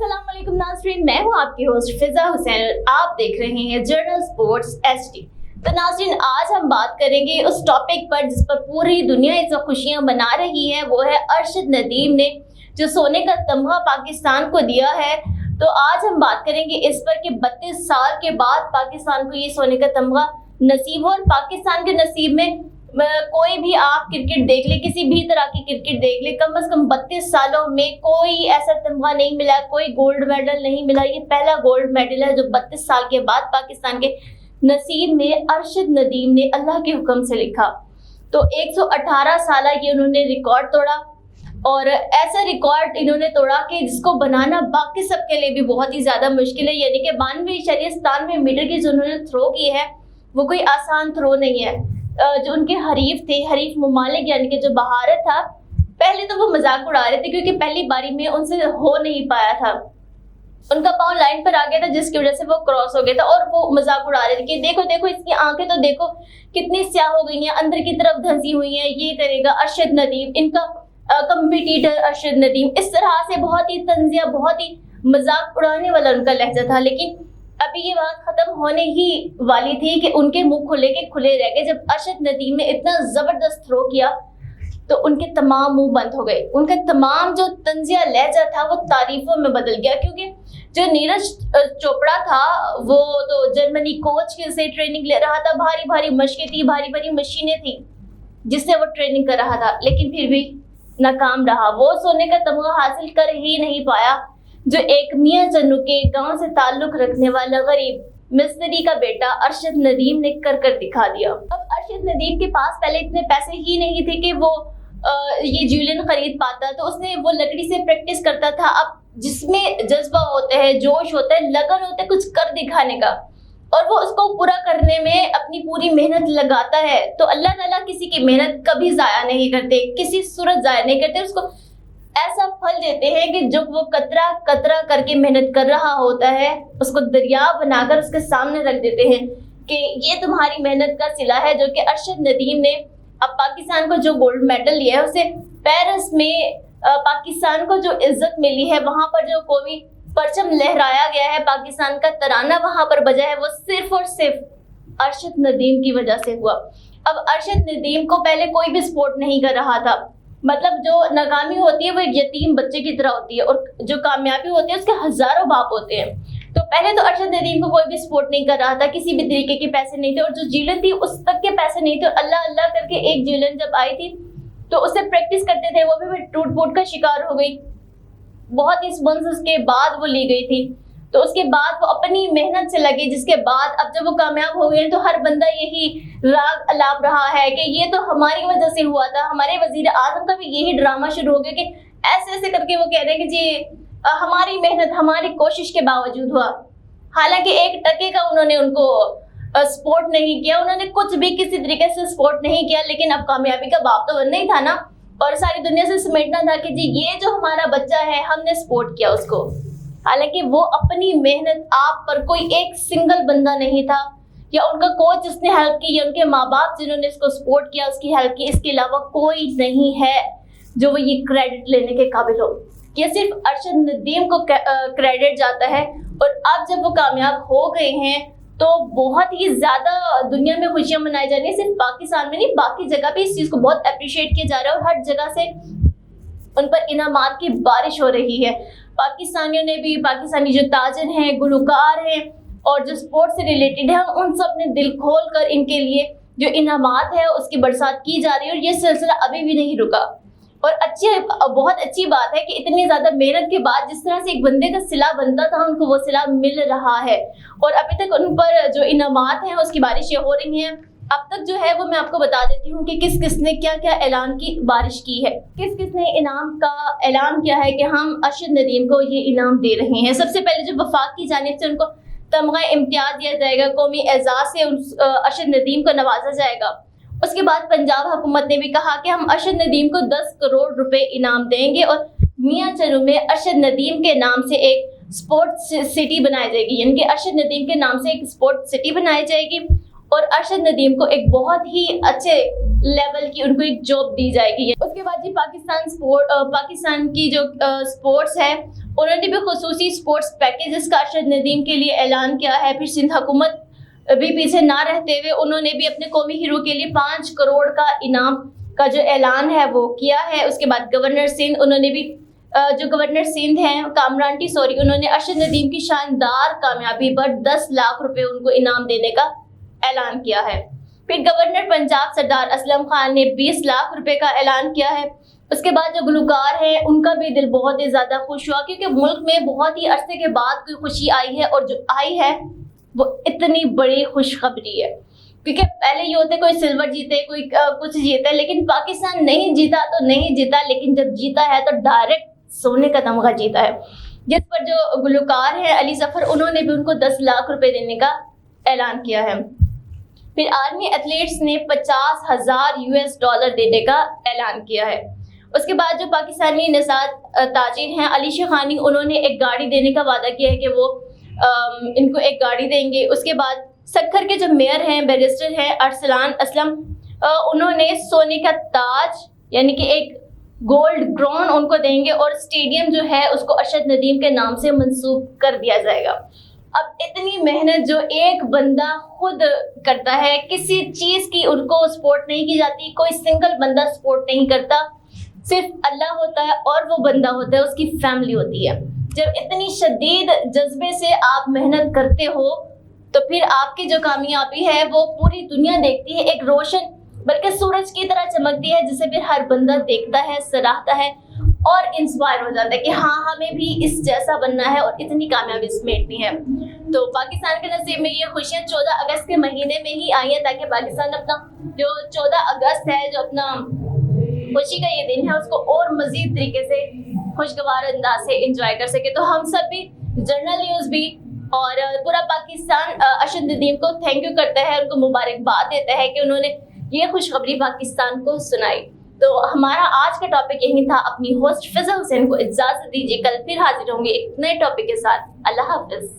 अस्सलाम वालेकुम नाज़रीन, मैं हूँ आपकी होस्ट फिजा हुसैन। आप देख रहे हैं जर्नल स्पोर्ट्स एचडी। तो नाज़रीन, आज हम बात करेंगे उस टॉपिक पर जिस पर पूरी दुनिया इस वक्त खुशियां मना रही है। वो है अरशद नदीम ने जो सोने का तमगा पाकिस्तान को दिया है। तो आज हम बात करेंगे इस पर कि 32 साल के बाद पाकिस्तान को ये सोने का तमगा नसीब हो। और पाकिस्तान के नसीब में कोई भी आप क्रिकेट देख ले, किसी भी तरह की क्रिकेट देख ले, कम से कम 32 सालों में कोई ऐसा तमगा नहीं मिला, कोई गोल्ड मेडल नहीं मिला। ये पहला गोल्ड मेडल है जो 32 साल के बाद पाकिस्तान के नसीब में अरशद नदीम ने अल्लाह के हुक्म से लिखा। तो 118 साल ये उन्होंने रिकॉर्ड तोड़ा, और ऐसा रिकॉर्ड इन्होंने तोड़ा कि जिसको बनाना बाकी सबके लिए भी बहुत ही ज़्यादा मुश्किल है। यानी कि 92.97 मीटर की जो उन्होंने थ्रो की है वो कोई आसान थ्रो नहीं है। जो उनके हरीफ थे, हरीफ ममालिक यानी कि जो भारत था, पहले तो वो मजाक उड़ा रहे थे क्योंकि पहली बारी में उनसे हो नहीं पाया था। उनका पाँव लाइन पर आ गया था जिसकी वजह से वो क्रॉस हो गया था, और वो मजाक उड़ा रहे थे कि देखो देखो इसकी आंखें तो देखो कितनी स्याह हो गई हैं, अंदर की तरफ धंसी हुई हैं, ये करेगा अरशद नदीम, इनका कंपटीटर अरशद नदीम। इस तरह से बहुत ही तंजिया, बहुत ही मजाक उड़ाने वाला उनका लहजा था। लेकिन अभी ये बात खत्म होने ही वाली थी कि उनके मुंह खुले के खुले रह गए। जब अरशद नदीम ने इतना जबरदस्त थ्रो किया तो उनके तमाम मुंह बंद हो गए। उनका तमाम जो तंजिया लहजा था वो तारीफों में बदल गया, क्योंकि जो नीरज चोपड़ा था वो तो जर्मनी कोच के से ट्रेनिंग ले रहा था, भारी भारी मशकें थी, भारी भारी मशीनें थी जिससे वो ट्रेनिंग कर रहा था, लेकिन फिर भी नाकाम रहा। वो सोने का तमगा हासिल कर ही नहीं पाया जो एक मियां चन्नू के गांव से ताल्लुक रखने वाला गरीब मिस्त्री का बेटा अरशद नदीम ने कर दिखा दिया। अब अरशद नदीम के पास पहले इतने पैसे ही नहीं थे कि वो ये ज्वेलन खरीद पाता, तो उसने वो लकड़ी से प्रैक्टिस करता था। अब जिसमें जज्बा होता है, जोश होता है, लगन होता है कुछ कर दिखाने का, और वो उसको पूरा करने में अपनी पूरी मेहनत लगाता है, तो अल्लाह ताला किसी की मेहनत कभी जाया नहीं करते, किसी सूरत जाया नहीं करते, उसको ऐसा फल देते हैं कि जो वो कतरा कतरा करके मेहनत कर रहा होता है उसको दरिया बनाकर उसके सामने रख देते हैं कि ये तुम्हारी मेहनत का सिला है। जो कि अरशद नदीम ने अब पाकिस्तान को जो गोल्ड मेडल लिया है, उसे पेरिस में पाकिस्तान को जो इज्जत मिली है, वहां पर जो कौमी परचम लहराया गया है, पाकिस्तान का तराना वहां पर बजा है, वो सिर्फ और सिर्फ अरशद नदीम की वजह से हुआ। अब अरशद नदीम को पहले कोई भी सपोर्ट नहीं कर रहा था। मतलब जो नाकामी होती है वो एक यतीम बच्चे की तरह होती है, और जो कामयाबी होती है उसके हजारों बाप होते हैं। तो पहले तो अरशद नदीम को कोई भी सपोर्ट नहीं कर रहा था, किसी भी तरीके के पैसे नहीं थे, और जो जीलन थी उस तक के पैसे नहीं थे। अल्लाह अल्लाह करके एक जीलन जब आई थी तो उससे प्रैक्टिस करते थे, वो भी टूट फूट का शिकार हो गई। बहुत ही स्पॉन्सर्स के बाद वो ली गई थी, तो उसके बाद वो अपनी मेहनत से लगे, जिसके बाद अब जब वो कामयाब हो गए तो हर बंदा यही राग अलाप रहा है कि ये तो हमारी वजह से हुआ था। हमारे वजीर आजम का भी यही ड्रामा शुरू हो गया कि ऐसे ऐसे करके वो कह रहे हैं कि जी हमारी मेहनत, हमारी कोशिश के बावजूद हुआ। हालांकि एक टके का उन्होंने उनको सपोर्ट नहीं किया, उन्होंने कुछ भी किसी तरीके से सपोर्ट नहीं किया, लेकिन अब कामयाबी का बाप तो बनना ही था ना, और सारी दुनिया से समेटना था कि जी ये जो हमारा बच्चा है हमने सपोर्ट किया उसको। हालांकि वो अपनी मेहनत आप पर कोई एक सिंगल बंदा नहीं था, या उनका कोच जिसने हेल्प की, या उनके माँ बाप जिन्होंने इसको सपोर्ट किया उसकी हेल्प की, इसके अलावा कोई नहीं है जो वो ये क्रेडिट लेने के काबिल हो। ये सिर्फ अरशद नदीम को क्रेडिट जाता है। और अब जब वो कामयाब हो गए हैं तो बहुत ही ज़्यादा दुनिया में खुशियाँ मनाई जा रही हैं, सिर्फ पाकिस्तान में नहीं बाकी जगह पे इस चीज़ को बहुत अप्रिशिएट किया जा रहा है, और हर जगह से उन पर इनामात की बारिश हो रही है। पाकिस्तानियों ने भी, पाकिस्तानी जो ताजर हैं, गुलकार हैं, और जो स्पोर्ट्स से रिलेटेड है, उन सब ने दिल खोल कर इनके लिए जो इनामात है उसकी बरसात की जा रही है, और ये सिलसिला अभी भी नहीं रुका। और बहुत अच्छी बात है कि इतनी ज़्यादा मेहनत के बाद जिस तरह से एक बंदे का सिला बनता था उनको वो सिला मिल रहा है, और अभी तक उन पर जो इनामात हैं उसकी बारिशें हो रही हैं। अब तक जो है वो मैं आपको बता देती हूँ कि किस किस ने क्या क्या ऐलान की बारिश की है, किस किस ने इनाम का ऐलान किया है कि हम अरशद नदीम को ये इनाम दे रहे हैं। सबसे पहले जो वफाक की जानिब से उनको तमगा इम्तियाज दिया जाएगा, कौमी एजाज से अरशद नदीम को नवाजा जाएगा। उसके बाद पंजाब हुकूमत ने भी कहा कि हम अरशद नदीम को 10 करोड़ रुपए इनाम देंगे, और मियां चन्नू में अरशद नदीम के नाम से एक स्पोर्ट्स सिटी बनाई जाएगी, यानी कि अरशद नदीम के नाम से एक स्पोर्ट्स सिटी बनाई जाएगी, और अरशद नदीम को एक बहुत ही अच्छे लेवल की उनको एक जॉब दी जाएगी। उसके बाद जी पाकिस्तान की जो स्पोर्ट्स है उन्होंने भी खुसूसी स्पोर्ट्स पैकेजेस का अरशद नदीम के लिए ऐलान किया है। फिर सिंध हुकूमत भी पीछे ना रहते हुए उन्होंने भी अपने कौमी हीरो के लिए 5 करोड़ का इनाम का जो ऐलान है वो किया है। उसके बाद गवर्नर सिंध, उन्होंने भी जो गवर्नर सिंध हैं कामरान टी सॉरी, उन्होंने अरशद नदीम की शानदार कामयाबी पर 10 लाख रुपए उनको इनाम देने का ऐलान किया है। फिर गवर्नर पंजाब सरदार असलम खान ने 20 लाख रुपए का ऐलान किया है। उसके बाद जो गुलकार हैं उनका भी दिल बहुत ही ज़्यादा खुश हुआ, क्योंकि मुल्क में बहुत ही अरसे के बाद कोई खुशी आई है, और जो आई है वो इतनी बड़ी खुशखबरी है। क्योंकि पहले ये होते कोई सिल्वर जीते, कोई कुछ जीते, लेकिन पाकिस्तान नहीं जीता तो नहीं जीता, लेकिन जब जीता है तो डायरेक्ट सोने का तमगा जीता है। जिस पर जो गुलकार है अली सफर, उन्होंने भी उनको 10 लाख रुपए देने का ऐलान किया है। फिर आर्मी एथलीट्स ने 50,000 US डॉलर देने का ऐलान किया है। उसके बाद जो पाकिस्तानी नसात ताजिर हैं अली शेखानी, उन्होंने एक गाड़ी देने का वादा किया है कि वो इनको एक गाड़ी देंगे। उसके बाद सक्खर के जो मेयर हैं बैरिस्टर हैं अरसलान असलम, उन्होंने सोने का ताज यानी कि एक गोल्ड क्राउन उनको देंगे, और स्टेडियम जो है उसको अरशद नदीम के नाम से मंसूब कर दिया जाएगा। अब इतनी मेहनत जो एक बंदा खुद करता है, किसी चीज़ की उनको सपोर्ट नहीं की जाती, कोई सिंगल बंदा सपोर्ट नहीं करता, सिर्फ अल्लाह होता है और वो बंदा होता है, उसकी फैमिली होती है। जब इतनी शदीद जज्बे से आप मेहनत करते हो तो फिर आपकी जो कामयाबी है वो पूरी दुनिया देखती है, एक रोशन बल्कि सूरज की तरह चमकती है, जिसे फिर हर बंदा देखता है, सराहता है और इंस्पायर हो जाता है कि हाँ हमें भी इस जैसा बनना है और इतनी कामयाबी समेटनी है। तो पाकिस्तान के नसीब में ये खुशियाँ 14 अगस्त के महीने में ही आई हैं, ताकि पाकिस्तान अपना जो 14 अगस्त है, जो अपना खुशी का ये दिन है, उसको और मजीद तरीके से खुशगवार अंदाज से इंजॉय कर सके। तो हम सब भी, जर्नल न्यूज़ भी और पूरा पाकिस्तान अरशद नदीम को थैंक यू करता है, उनको मुबारकबाद देता है कि उन्होंने ये खुशखबरी पाकिस्तान को सुनाई। तो हमारा आज का टॉपिक यही था। अपनी होस्ट फिजा हुसैन को इजाज़त दीजिए, कल फिर हाजिर होंगे एक नए टॉपिक के साथ। अल्लाह हाफिज।